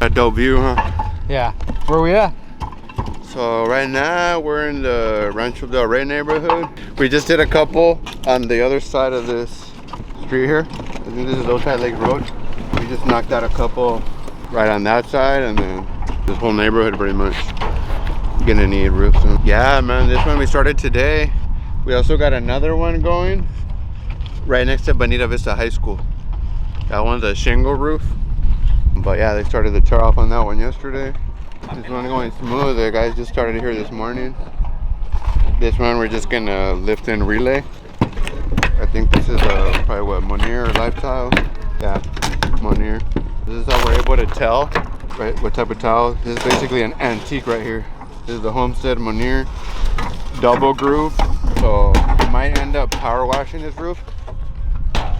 A dope view, huh? Yeah. Where are we at? So right now we're in the Rancho Del Rey neighborhood. We just did a couple on the other side of this street here. I think this is Otay Lake Road. We just knocked out a couple right on that side, and then this whole neighborhood pretty much gonna need roofs. So, yeah, man, this one we started today. We also got another one going right next to Bonita Vista High School. That one's a shingle roof. But yeah, they started the tear off on that one yesterday. This one going smooth. The guys just started here this morning. This one we're just gonna lift and relay. I think this is probably what, Monier or Lifestyle? Yeah, Monier. This is how we're able to tell, right, what type of tile. This is basically an antique right here. This is the Homestead Monier double groove. So we might end up power washing this roof.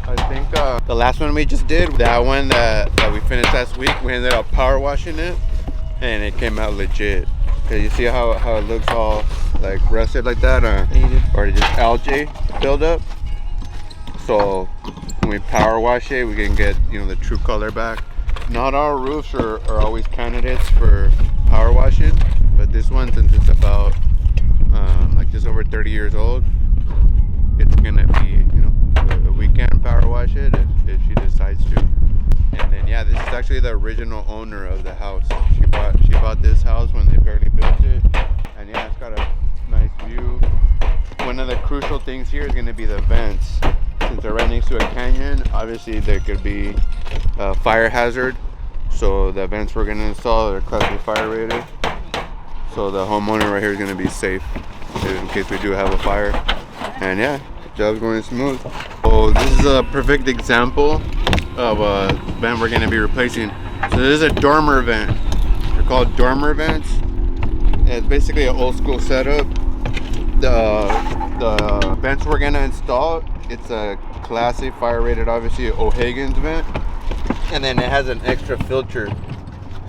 I think the last one we just did, that one that we finished last week, we ended up power washing it, and it came out legit. Cause you see how it looks all like rusted like that, or just algae buildup. So when we power wash it, we can get, you know, the true color back. Not all roofs are always candidates for power washing, but this one, since it's about like just over 30 years old, it's gonna be, you know, we can power wash it if she decides to. And then yeah, this is actually the original owner of the house. She bought this house when they barely built it, and yeah, it's got a nice view. One of the crucial things here is going to be the vents. Since they're right next to a canyon, obviously there could be a fire hazard. So the vents we're going to install are Class B fire rated. So the homeowner right here is going to be safe in case we do have a fire. And yeah, job's going smooth. So this is a perfect example of a vent we're going to be replacing. So this is a dormer vent. They're called dormer vents. It's basically an old school setup. The vents we're going to install, it's a Class A fire rated, obviously O'Hagan's vent, and then it has an extra filter.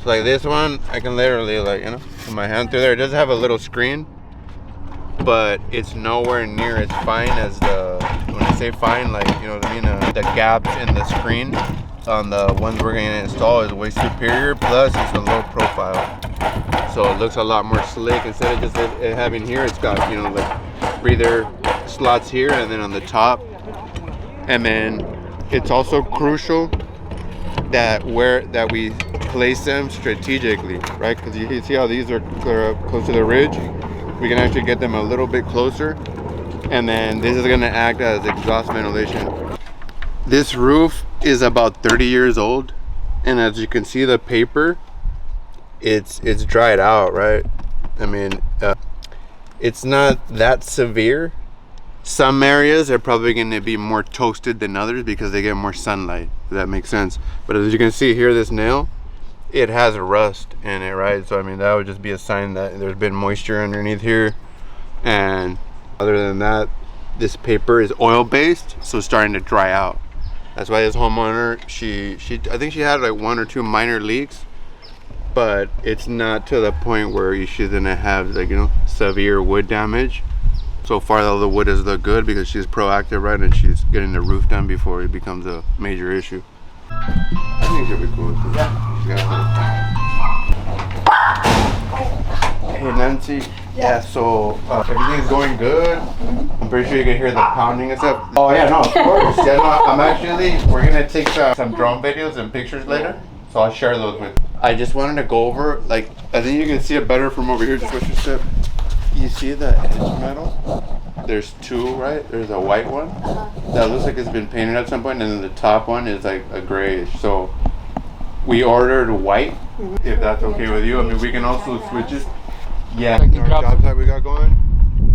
So like this one, I can literally, like, you know, put my hand through there. It does have a little screen, but it's nowhere near as fine as when I say fine, like, you know what I mean, the gaps in the screen on the ones we're going to install is way superior. Plus it's a low profile, so it looks a lot more slick. Instead of just it having here, it's got, you know, like breather slots here and then on the top. And then it's also crucial that we place them strategically, right? Because you see how these are close to the ridge. We can actually get them a little bit closer, and then this is going to act as exhaust ventilation. This roof is about 30 years old, and as you can see, the paper, it's dried out, right? I mean, it's not that severe. Some areas are probably going to be more toasted than others because they get more sunlight, if that makes sense. But as you can see here, this nail, it has rust in it, right? So I mean, that would just be a sign that there's been moisture underneath here. And other than that, this paper is oil based, so it's starting to dry out. That's why this homeowner, I think she had like 1 or 2 minor leaks, but it's not to the point where she's gonna have, like, you know, severe wood damage. So far though, the wood is look good because she's proactive, right? And she's getting the roof done before it becomes a major issue. I think she'll be cool. Hey Nancy. Yeah, so everything's going good. I'm pretty sure you can hear the pounding and stuff. Oh yeah, no, of course. Yeah, no, we're gonna take some drone videos and pictures later. So I'll share those with you. I just wanted to go over, like, I think you can see it better from over here. Just watch your step. You see the edge metal? There's 2, right? There's a white one that looks like it's been painted at some point, and then the top one is like a grayish. So we ordered white, if that's okay with you. I mean, we can also switch it. Yeah, Second our job site we got going.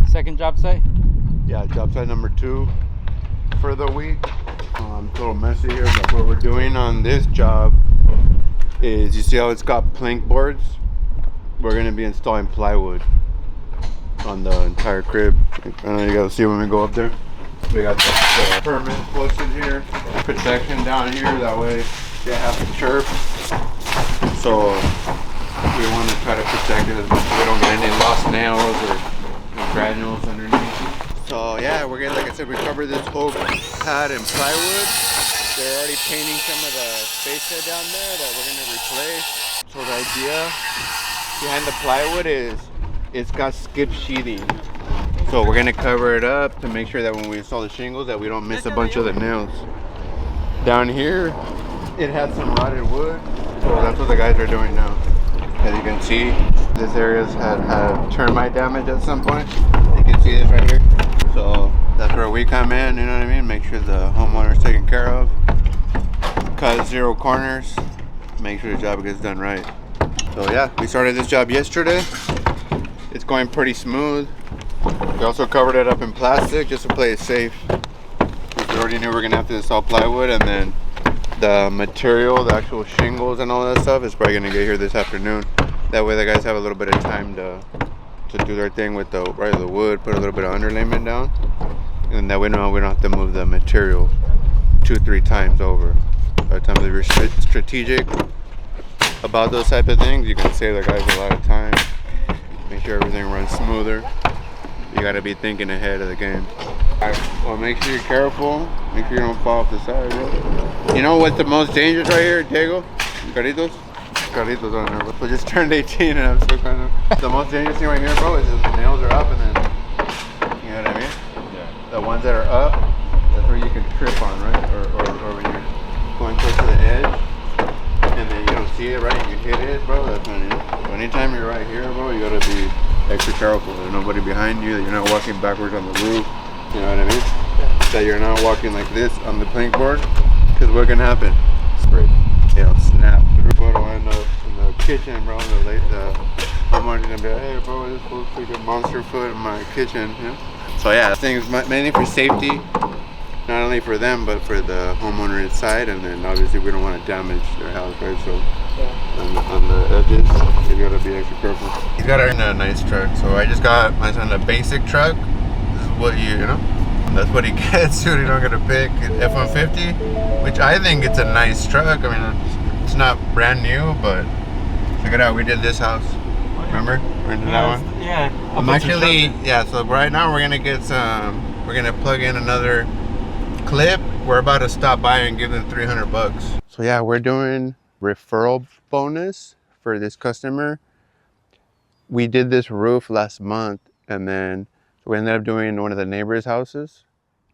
Second job site? Yeah, job site number 2 for the week. It's a little messy here, but what we're doing on this job is, you see how it's got plank boards? We're gonna be installing plywood on the entire crib. I know you gotta see when we go up there. We got the permit posted here, protection down here, that way they have to chirp. So we want to try to protect it as much so we don't get any lost nails or granules underneath. So yeah, we're gonna, like I said, we covered this whole pad in plywood. They're already painting some of the fascia down there that we're gonna replace. So the idea behind the plywood is it's got skip sheathing. So we're gonna cover it up to make sure that when we install the shingles that we don't miss a bunch of the nails. Down here, it had some rotted wood. So that's what the guys are doing now. As you can see, this area's had termite damage at some point. You can see this right here. So that's where we come in, you know what I mean? Make sure the homeowner's taken care of. Cut 0 corners. Make sure the job gets done right. So yeah, we started this job yesterday. It's going pretty smooth. We also covered it up in plastic just to play it safe. We already knew we were gonna have to install plywood, and then the material, the actual shingles and all that stuff is probably gonna get here this afternoon. That way the guys have a little bit of time to do their thing with the wood, put a little bit of underlayment down, and that way we don't have to move the material 2-3 times over. By the time that you're strategic about those type of things, you can save the guys a lot of time, make sure everything runs smoother. You gotta be thinking ahead of the game. Alright, well, make sure you're careful. Make sure you don't fall off the side, bro. You know what's the most dangerous right here, Diego? Caritos? Caritos on there, bro. So just turned 18 and I'm still kind of... The most dangerous thing right here, bro, is if the nails are up and then... You know what I mean? Yeah. The ones that are up, that's where you can trip on, right? Or when you're going close to the edge and then you don't see it, right? You hit it, bro, that's when it is. So anytime you're right here, bro, you gotta be extra careful. There's nobody behind you, that you're not walking backwards on the roof. You know what I mean? Yeah. That you're not walking like this on the plank board. Because what can happen? Spray. It'll snap through. It'll end up in the kitchen, bro. The homeowner's gonna be like, hey, bro, this fool's freaking monster foot in my kitchen. You know? So yeah, this thing is mainly for safety. Not only for them, but for the homeowner inside. And then obviously we don't want to damage their house, right? So on the edges, you gotta be extra careful. He's got a nice truck. So I just got my son a basic truck. This is what you know, that's what he gets. Dude, you don't get a pick F-150, which I think it's a nice truck. I mean, it's not brand new, but check it out. We did this house. Remember? We did that one. Yeah. I'm actually, yeah. So right now we're gonna get some. We're gonna plug in another clip. We're about to stop by and give them $300. So yeah, we're doing referral bonus for this customer. We did this roof last month, and then we ended up doing one of the neighbors' houses,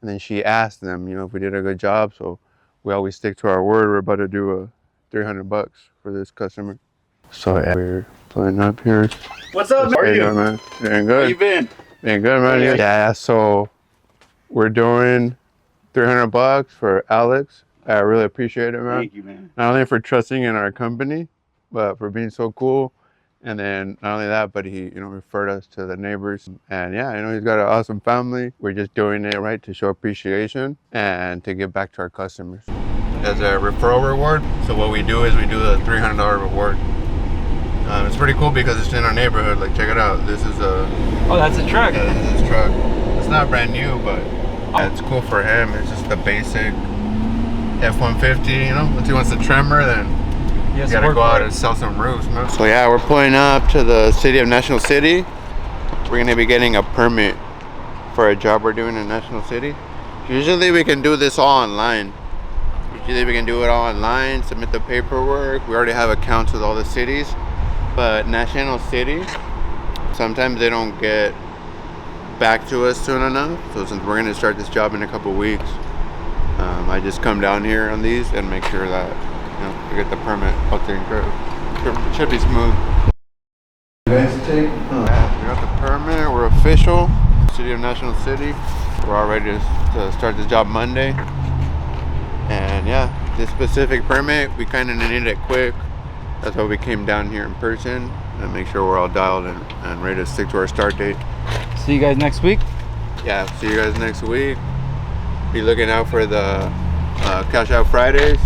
and then she asked them, you know, if we did a good job. So we always stick to our word. We're about to do a $300 for this customer. So yeah, we're pulling up here. What's up, man? How are you? Man? Doing good. How you been? Been good, man. Yeah, so we're doing $300 for Alex. I really appreciate it, man. Thank you, man. Not only for trusting in our company, but for being so cool. And then not only that, but he, you know, referred us to the neighbors. And yeah, I know he's got an awesome family. We're just doing it right to show appreciation and to give back to our customers. As a referral reward, so what we do is we do the $300 reward. It's pretty cool because it's in our neighborhood. Like, check it out. This is a... Oh, that's a truck. Yeah, this is his truck. It's not brand new, but yeah, it's cool for him. It's just the basic F-150, you know? Once he wants the trimmer, then you gotta go out and sell some roofs, man. So yeah, we're pulling up to the city of National City. We're gonna be getting a permit for a job we're doing in National City. Usually we can do this all online. Usually we can do it all online, submit the paperwork. We already have accounts with all the cities. But National City, sometimes they don't get back to us soon enough. So since we're gonna start this job in a couple weeks, I just come down here on these and make sure that, you know, we get the permit out there. It should be smooth. You guys take? We got the permit. We're official. City of National City. We're all ready to start this job Monday. And yeah, this specific permit, we kind of needed it quick. That's why we came down here in person and make sure we're all dialed and ready to stick to our start date. See you guys next week. Yeah, see you guys next week. Be looking out for the Cash Out Fridays,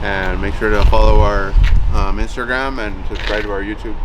and make sure to follow our Instagram and subscribe to our YouTube.